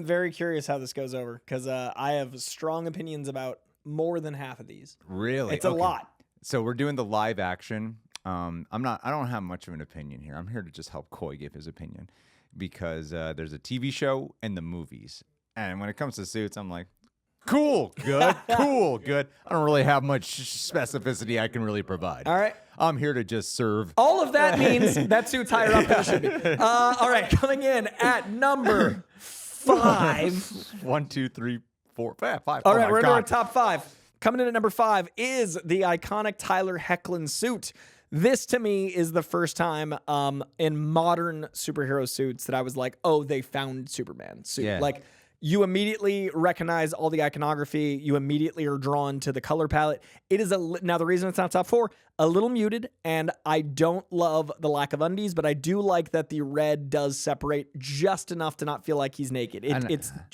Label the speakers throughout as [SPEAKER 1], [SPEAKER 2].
[SPEAKER 1] I'm very curious how this goes over because I have strong opinions about more than half of these.
[SPEAKER 2] Really?
[SPEAKER 1] It's a lot.
[SPEAKER 2] So we're doing the live action. I don't have much of an opinion here. I'm here to just help Coy give his opinion because there's a TV show and the movies. And when it comes to Suits, I'm like, cool, good, cool, good. I don't really have much specificity I can really provide.
[SPEAKER 1] All right.
[SPEAKER 2] I'm here to just serve.
[SPEAKER 1] All of that means that Suit's higher up than it should be. All right, coming in at number 5.
[SPEAKER 2] 1, 2, 3, 4, 5.
[SPEAKER 1] All right, we're into our top 5. Coming in at number 5 is the iconic Tyler Hoechlin suit. This, to me, is the first time in modern superhero suits that I was like, oh, they found Superman suit.
[SPEAKER 2] Yeah.
[SPEAKER 1] Like, you immediately recognize all the iconography. You immediately are drawn to the color palette. It is now the reason it's not top 4, a little muted, and I don't love the lack of undies, but I do like that the red does separate just enough to not feel like he's naked.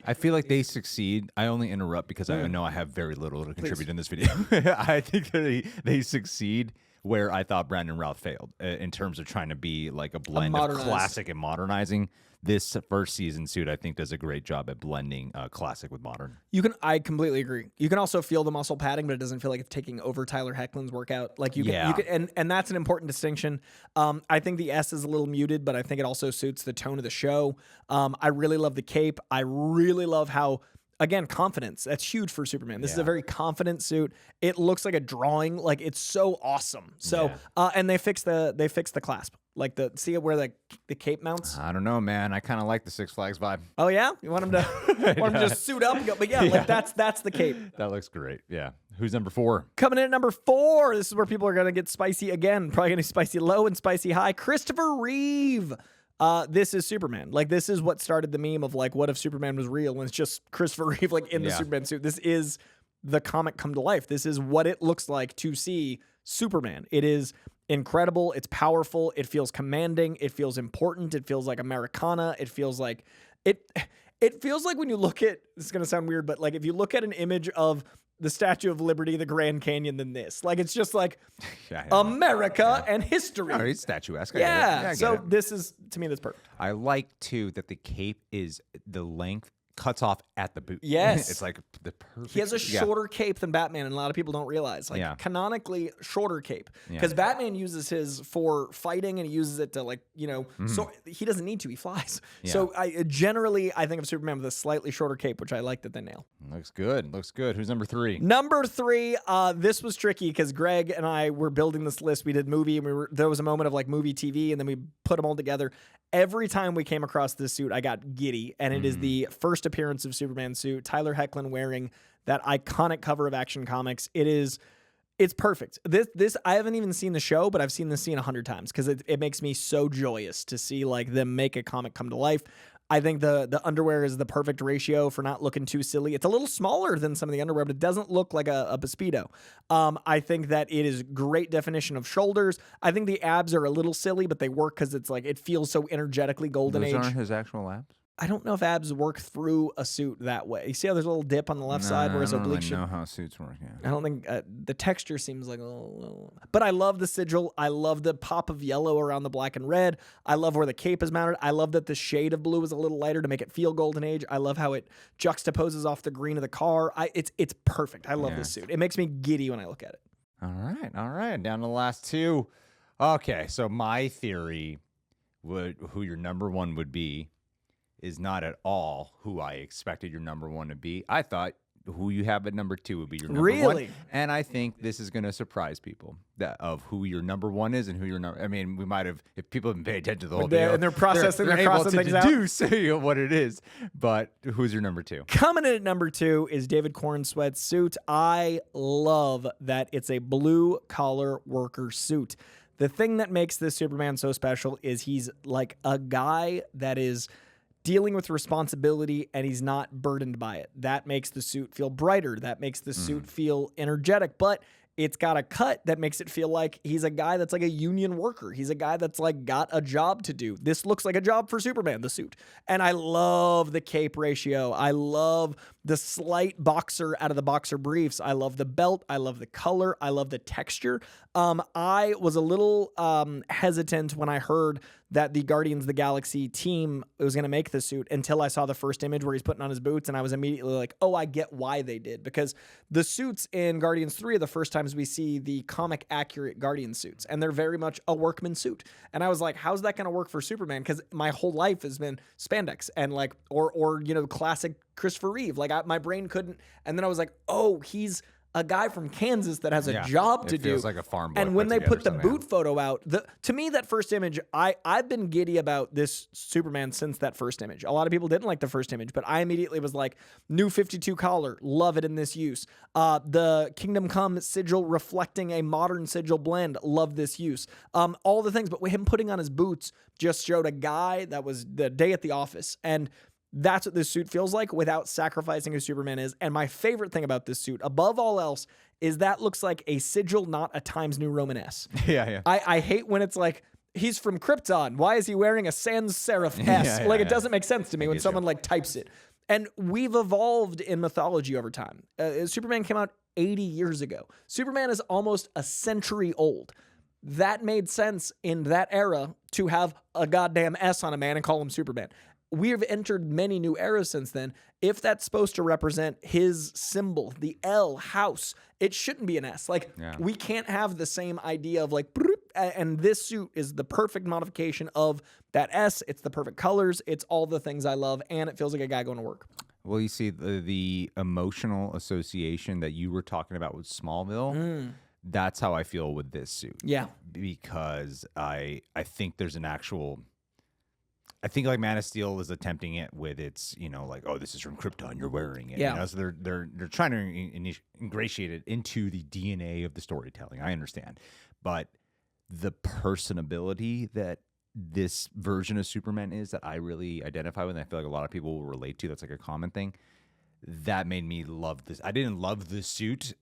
[SPEAKER 2] I feel like they succeed. I only interrupt because I know I have very little to contribute in this video. I think that they succeed where I thought Brandon Routh failed in terms of trying to be like a blend of classic and modernizing. This first season suit, I think, does a great job at blending classic with modern.
[SPEAKER 1] I completely agree. You can also feel the muscle padding, but it doesn't feel like it's taking over Tyler Hoechlin's workout. Like you can, and that's an important distinction. I think the S is a little muted, but I think it also suits the tone of the show. I really love the cape. I really love how, again, confidence. That's huge for Superman. This is a very confident suit. It looks like a drawing. Like, it's so awesome. So, and they fixed the clasp. Like see it where the cape mounts.
[SPEAKER 2] I don't know, man. I kind of like the Six Flags vibe.
[SPEAKER 1] Oh yeah, you want him to just suit up and go? But like that's the cape.
[SPEAKER 2] That looks great. Yeah. Who's number 4?
[SPEAKER 1] Coming in at number 4. This is where people are gonna get spicy again. Probably gonna be spicy low and spicy high. Christopher Reeve. This is Superman. Like, this is what started the meme of like, what if Superman was real? And it's just Christopher Reeve like in the Superman suit. This is the comic come to life. This is what it looks like to see Superman. It is incredible. It's powerful. It feels commanding. It feels important. It feels like Americana. It feels like it feels like when you look at, this is going to sound weird, but like if you look at an image of the Statue of Liberty, the Grand Canyon, than this, like, it's just like America and history.
[SPEAKER 2] Oh, it's statuesque.
[SPEAKER 1] So this is, to me, that's perfect.
[SPEAKER 2] I like too that the cape is the length cuts off at the boot.
[SPEAKER 1] Yes.
[SPEAKER 2] It's like the perfect.
[SPEAKER 1] He has a shorter cape than Batman, and a lot of people don't realize. Like, canonically, shorter cape. Because Batman uses his for fighting, and he uses it to, like, so he doesn't need to. He flies. Yeah. So I think of Superman with a slightly shorter cape, which I like that they nail.
[SPEAKER 2] Looks good. Looks good. Who's number 3?
[SPEAKER 1] Number 3, this was tricky because Greg and I were building this list. We did movie, and there was a moment of, like, movie TV, and then we put them all together. Every time we came across this suit, I got giddy, and it is the first appearance of Superman suit. Tyler Hoechlin wearing that iconic cover of Action Comics. It's perfect. This I haven't even seen the show, but I've seen this scene 100 times because it makes me so joyous to see like them make a comic come to life. I think the underwear is the perfect ratio for not looking too silly. It's a little smaller than some of the underwear, but it doesn't look like a Speedo. I think that it is great definition of shoulders. I think the abs are a little silly, but they work because it's like it feels so energetically golden age.
[SPEAKER 2] Those aren't his actual abs?
[SPEAKER 1] I don't know if abs work through a suit that way. You see how there's a little dip on the left side where it's oblique?
[SPEAKER 2] I don't really know how suits work. Yeah.
[SPEAKER 1] I don't think the texture seems like a little. But I love the sigil. I love the pop of yellow around the black and red. I love where the cape is mounted. I love that the shade of blue is a little lighter to make it feel golden age. I love how it juxtaposes off the green of the car. It's perfect. I love this suit. It makes me giddy when I look at it.
[SPEAKER 2] All right. Down to the last 2. Okay, so my theory who your number 1 would be is not at all who I expected your number 1 to be. I thought who you have at number 2 would be your number 1. And I think this is going to surprise people of who your number 1 is and who your number. I mean, we might have, if people have been paying attention to the whole video,
[SPEAKER 1] and they're processing,
[SPEAKER 2] they're
[SPEAKER 1] able
[SPEAKER 2] to
[SPEAKER 1] things
[SPEAKER 2] deduce what it is. But who's your number 2?
[SPEAKER 1] Coming in at number 2 is David Corenswet's suit. I love that it's a blue collar worker suit. The thing that makes this Superman so special is he's like a guy that is dealing with responsibility and he's not burdened by it. That makes the suit feel brighter. That makes the suit feel energetic, but it's got a cut that makes it feel like he's a guy that's like a union worker. He's a guy that's like got a job to do. This looks like a job for Superman, the suit. And I love the cape ratio. I love the slight boxer out of the boxer briefs. I love the belt. I love the color. I love the texture. I was a little hesitant when I heard that the Guardians of the Galaxy team was going to make the suit until I saw the first image where he's putting on his boots, and I was immediately like, oh, I get why they did. Because the suits in Guardians 3 are the first times we see the comic accurate Guardian suits, and they're very much a workman suit. And I was like, how's that going to work for Superman? Because my whole life has been spandex and like, or classic Christopher Reeve. Like my brain couldn't. And then I was like, oh, he's a guy from Kansas that has a job to do.
[SPEAKER 2] Feels like a farm boy
[SPEAKER 1] and when they put the boot photo out, to me, that first image, I've been giddy about this Superman since that first image. A lot of people didn't like the first image, but I immediately was like, new 52 collar, love it in this use. The Kingdom Come sigil reflecting a modern sigil blend, love this use. All the things, but with him putting on his boots just showed a guy that was the day at the office. And that's what this suit feels like without sacrificing who Superman is. And my favorite thing about this suit, above all else, is that looks like a sigil, not a Times New Roman S.
[SPEAKER 2] Yeah.
[SPEAKER 1] I hate when it's like, he's from Krypton. Why is he wearing a sans serif S? It doesn't make sense to me when someone like types it. And we've evolved in mythology over time. Superman came out 80 years ago. Superman is almost a century old. That made sense in that era to have a goddamn S on a man and call him Superman. We have entered many new eras since then. If that's supposed to represent his symbol, the L house, it shouldn't be an S. We can't have the same idea of and this suit is the perfect modification of that S. It's the perfect colors. It's all the things I love, and it feels like a guy going to work.
[SPEAKER 2] Well, you see the emotional association that you were talking about with Smallville. That's how I feel with this suit.
[SPEAKER 1] Yeah.
[SPEAKER 2] Because I think there's an actual... I think like Man of Steel is attempting it with its, oh, this is from Krypton, you're wearing it.
[SPEAKER 1] Yeah.
[SPEAKER 2] So they're trying to ingratiate it into the DNA of the storytelling. I understand. But the personability that this version of Superman is that I really identify with, and I feel like a lot of people will relate to, that's like a common thing, that made me love this. I didn't love the suit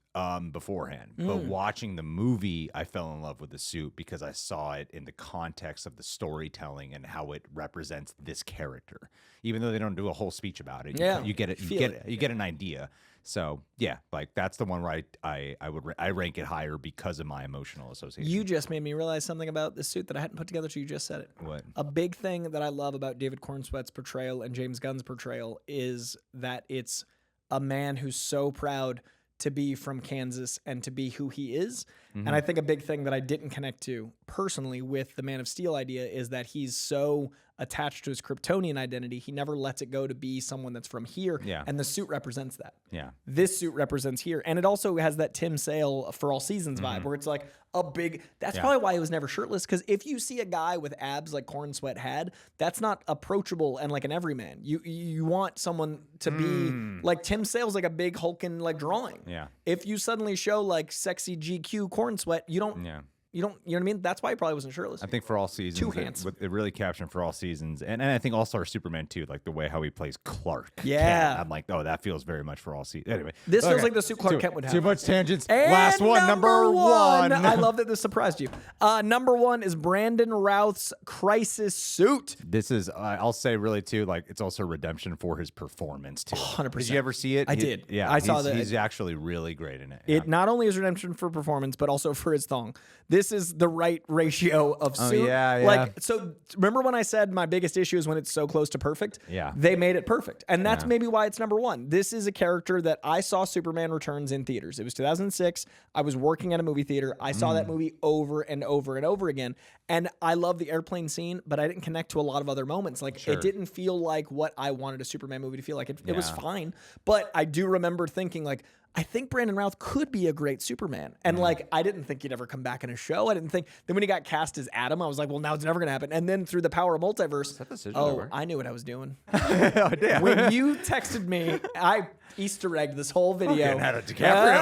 [SPEAKER 2] beforehand, but watching the movie, I fell in love with the suit because I saw it in the context of the storytelling and how it represents this character. Even though they don't do a whole speech about it, you get it. You get an idea. So yeah, like that's the one where I rank it higher because of my emotional association.
[SPEAKER 1] You just made me realize something about this suit that I hadn't put together till you just said it.
[SPEAKER 2] What?
[SPEAKER 1] A big thing that I love about David Corenswet's portrayal and James Gunn's portrayal is that it's a man who's so proud to be from Kansas and to be who he is. And I think a big thing that I didn't connect to personally with the Man of Steel idea is that he's so attached to his Kryptonian identity, he never lets it go to be someone that's from here.
[SPEAKER 2] Yeah.
[SPEAKER 1] And the suit represents that.
[SPEAKER 2] Yeah.
[SPEAKER 1] This suit represents here. And it also has that Tim Sale For All Seasons vibe where it's like a big, that's probably why he was never shirtless. Because if you see a guy with abs like Corenswet had, that's not approachable and like an everyman. You want someone to be like Tim Sale's like a big hulking like drawing.
[SPEAKER 2] Yeah.
[SPEAKER 1] If you suddenly show like sexy GQ Corenswet, you don't, you know what I mean? That's why he probably wasn't shirtless.
[SPEAKER 2] I think For All Seasons, it really captured For All Seasons. And I think also our Superman too, like the way how he plays Clark Kent. I'm like, oh, that feels very much For All Seasons. Anyway.
[SPEAKER 1] This feels like the suit Clark Kent would have.
[SPEAKER 2] Too much tangents.
[SPEAKER 1] And
[SPEAKER 2] last one, number one.
[SPEAKER 1] I love that this surprised you. Number one is Brandon Routh's Crisis suit.
[SPEAKER 2] This is, I'll say really too, like it's also redemption for his performance too.
[SPEAKER 1] 100%.
[SPEAKER 2] Did you ever see it?
[SPEAKER 1] I did.
[SPEAKER 2] Yeah.
[SPEAKER 1] I saw that.
[SPEAKER 2] He's actually really great in it.
[SPEAKER 1] It not only is redemption for performance, but also for his thong. This is the right ratio of suit.
[SPEAKER 2] Yeah.
[SPEAKER 1] Like, so remember when I said my biggest issue is when it's so close to perfect?
[SPEAKER 2] Yeah.
[SPEAKER 1] They made it perfect. And that's maybe why it's number one. This is a character that I saw Superman Returns in theaters. It was 2006. I was working at a movie theater. I saw that movie over and over and over again. And I love the airplane scene, but I didn't connect to a lot of other moments. Like, it didn't feel like what I wanted a Superman movie to feel like. It was fine. But I do remember thinking, like, I think Brandon Routh could be a great Superman. And like, I didn't think he'd ever come back in a show. I didn't think, then when he got cast as Adam, I was like, well, now it's never going to happen. And then through the power of multiverse, I knew what I was doing.
[SPEAKER 2] Oh, damn.
[SPEAKER 1] When you texted me, I Easter egged this whole video.
[SPEAKER 2] Okay, had a DiCaprio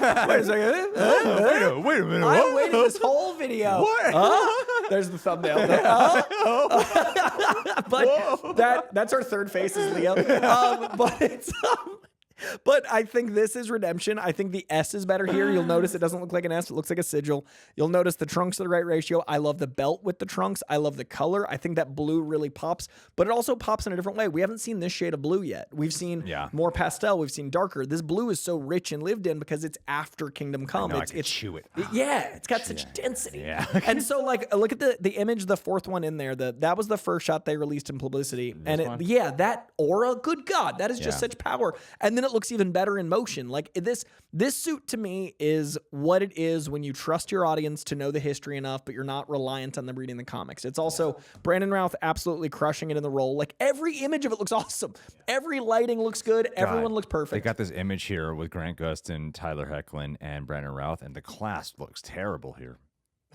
[SPEAKER 2] moment.
[SPEAKER 1] Wait a second.
[SPEAKER 2] Wait a minute.
[SPEAKER 1] I waited this whole video.
[SPEAKER 2] What?
[SPEAKER 1] There's the thumbnail. But that's our third face is Leo. But it's But I think this is redemption. I think the S is better here. You'll notice it doesn't look like an S. It looks like a sigil. You'll notice the trunks are the right ratio. I love the belt with the trunks. I love the color. I think that blue really pops, but it also pops in a different way. We haven't seen this shade of blue yet. We've seen more pastel. We've seen darker. This blue is so rich and lived in because it's after Kingdom Come.
[SPEAKER 2] I can chew it.
[SPEAKER 1] Yeah, it's got such density.
[SPEAKER 2] Yeah.
[SPEAKER 1] And so, like, look at the image, the fourth one in there. That was the first shot they released in publicity. That aura, good God, that is just such power. And then it looks even better in motion. Like this suit to me is what it is when you trust your audience to know the history enough, but you're not reliant on them reading the comics. It's also Brandon Routh absolutely crushing it in the role. Like every image of it looks awesome. Every lighting looks good. Everyone looks perfect.
[SPEAKER 2] They got this image here with Grant Gustin, Tyler Hoechlin, and Brandon Routh, and the clasp looks terrible here.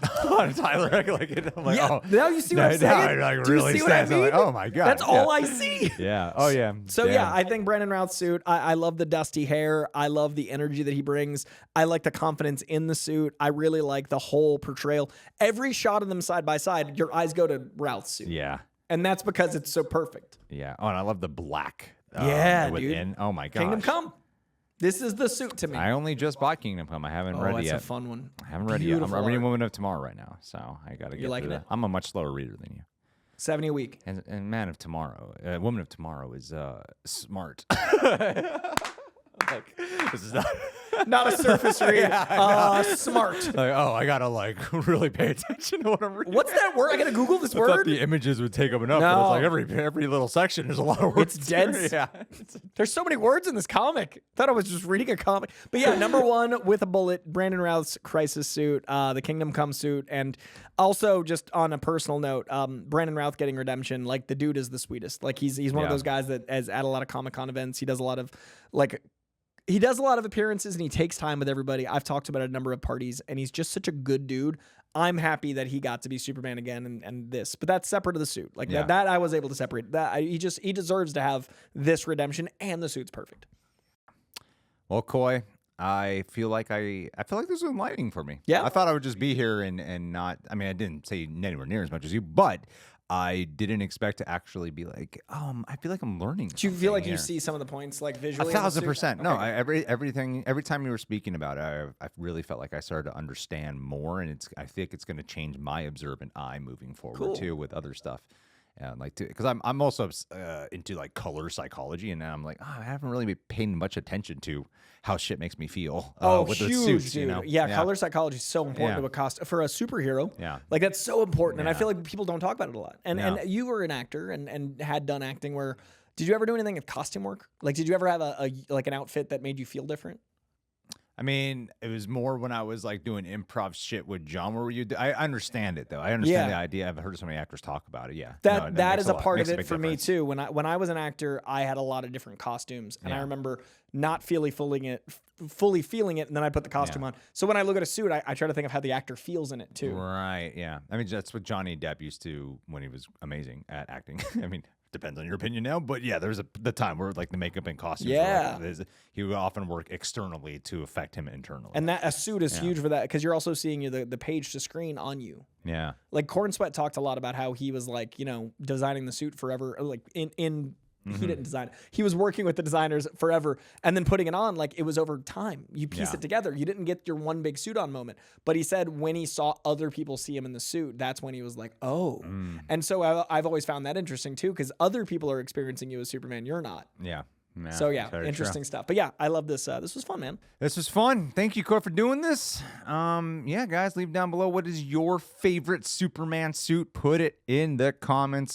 [SPEAKER 2] Tyler Hoechlin, I'm like,
[SPEAKER 1] now you see what I'm saying?
[SPEAKER 2] Like,
[SPEAKER 1] Do you
[SPEAKER 2] really
[SPEAKER 1] see what I mean?
[SPEAKER 2] like, oh my God.
[SPEAKER 1] That's all I see.
[SPEAKER 2] Yeah. Oh yeah.
[SPEAKER 1] So I think Brandon Routh's suit, I love the dusty hair. I love the energy that he brings. I like the confidence in the suit. I really like the whole portrayal. Every shot of them side by side, your eyes go to Routh's suit.
[SPEAKER 2] Yeah.
[SPEAKER 1] And that's because it's so perfect.
[SPEAKER 2] Yeah. Oh, and I love the black.
[SPEAKER 1] Dude.
[SPEAKER 2] Oh my God.
[SPEAKER 1] Kingdom Come. This is the suit to me.
[SPEAKER 2] I only just bought Kingdom Come. I haven't read it yet.
[SPEAKER 1] That's a fun one.
[SPEAKER 2] I haven't read it yet. I'm reading Woman of Tomorrow right now, so I got to get
[SPEAKER 1] liking
[SPEAKER 2] through
[SPEAKER 1] it?
[SPEAKER 2] that. I'm a much slower reader than you.
[SPEAKER 1] 70 a week.
[SPEAKER 2] And Man of Tomorrow, Woman of Tomorrow is smart. Like, this is
[SPEAKER 1] not a surface read. Smart.
[SPEAKER 2] Like, I gotta really pay attention to what I'm reading.
[SPEAKER 1] What's that word? I gotta Google this word.
[SPEAKER 2] I thought the images would take up enough.
[SPEAKER 1] No.
[SPEAKER 2] But it's like every little section is a lot of words.
[SPEAKER 1] It's dense.
[SPEAKER 2] Yeah.
[SPEAKER 1] There's so many words in this comic. Thought I was just reading a comic. But yeah, number one with a bullet, Brandon Routh's Crisis suit, the Kingdom Come suit, and also just on a personal note, Brandon Routh getting redemption. Like the dude is the sweetest. Like he's one of those guys that is at a lot of Comic-Con events. He does a lot of appearances and he takes time with everybody. I've talked about it at a number of parties and he's just such a good dude. I'm happy that he got to be Superman again and this, but that's separate of the suit. Like that I was able to separate that. He deserves to have this redemption and the suit's perfect.
[SPEAKER 2] Well, Coy, I feel like this was enlightening for me.
[SPEAKER 1] Yeah.
[SPEAKER 2] I thought I would just be here and not, I mean, I didn't say anywhere near as much as you, but I didn't expect to actually be like, I feel like I'm learning.
[SPEAKER 1] Do you feel like you see some of the points like visually?
[SPEAKER 2] 1,000%. No,
[SPEAKER 1] Okay.
[SPEAKER 2] every time you were speaking about it, I really felt like I started to understand more, and I think it's going to change my observant eye moving forward too with other stuff. And because I'm also into like color psychology, and I'm like, I haven't really been paying much attention to how shit makes me feel. With
[SPEAKER 1] huge,
[SPEAKER 2] the suits,
[SPEAKER 1] dude.
[SPEAKER 2] you know?
[SPEAKER 1] Yeah, color psychology is so important to a cost for a superhero.
[SPEAKER 2] Yeah,
[SPEAKER 1] like that's so important, and I feel like people don't talk about it a lot. And
[SPEAKER 2] Yeah.
[SPEAKER 1] and you were an actor and had done acting. Where did you ever do anything with costume work? Like, did you ever have an outfit that made you feel different?
[SPEAKER 2] I mean, it was more when I was like doing improv shit with John. Where I understand it though. I understand the idea. I've heard so many actors talk about it. Yeah,
[SPEAKER 1] that is a part of
[SPEAKER 2] makes a
[SPEAKER 1] it
[SPEAKER 2] big
[SPEAKER 1] for me
[SPEAKER 2] difference.
[SPEAKER 1] too. When I was an actor, I had a lot of different costumes, and I remember not fully feeling it, and then I put the costume on. So when I look at a suit, I try to think of how the actor feels in it too.
[SPEAKER 2] Right. Yeah. I mean, that's what Johnny Depp used to when he was amazing at acting. I mean, depends on your opinion now, but yeah, there's the time where like the makeup and costumes. He would often work externally to affect him internally.
[SPEAKER 1] And that a suit is huge for that because you're also seeing the page to screen on you.
[SPEAKER 2] Yeah.
[SPEAKER 1] Like Corenswet talked a lot about how he was like, designing the suit forever. Like he didn't design it. He was working with the designers forever and then putting it on like it was over time. You piece it together. You didn't get your one big suit on moment. But he said when he saw other people see him in the suit, that's when he was like, oh. And so I've always found that interesting too because other people are experiencing you as Superman. You're not.
[SPEAKER 2] Yeah.
[SPEAKER 1] So interesting stuff. But yeah, I love this. This was fun, man.
[SPEAKER 2] This was fun. Thank you, Coy, for doing this. Guys, leave down below what is your favorite Superman suit. Put it in the comments.